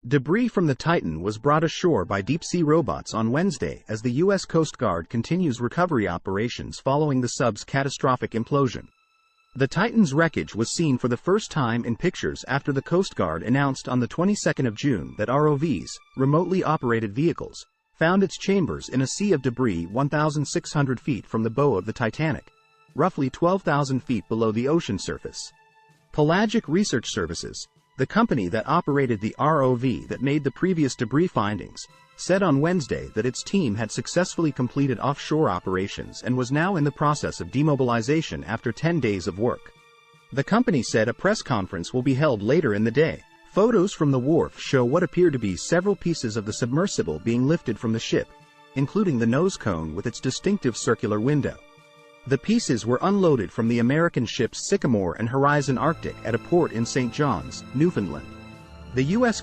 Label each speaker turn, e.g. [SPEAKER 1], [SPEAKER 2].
[SPEAKER 1] Debris from the Titan was brought ashore by deep-sea robots on Wednesday as the U.S. Coast Guard continues recovery operations following the sub's catastrophic implosion. The Titan's wreckage was seen for the first time in pictures after the Coast Guard announced on the 22nd of June that ROVs, remotely operated vehicles, found its chambers in a sea of debris 1,600 feet from the bow of the Titanic, roughly 12,000 feet below the ocean surface. Pelagic Research Services, the company that operated the ROV that made the previous debris findings, said on Wednesday that its team had successfully completed offshore operations and was now in the process of demobilization after 10 days of work. The company said a press conference will be held later in the day. Photos from the wharf show what appear to be several pieces of the submersible being lifted from the ship, including the nose cone with its distinctive circular window. The pieces were unloaded from the American ships Sycamore and Horizon Arctic at a port in St. John's, Newfoundland. The U.S.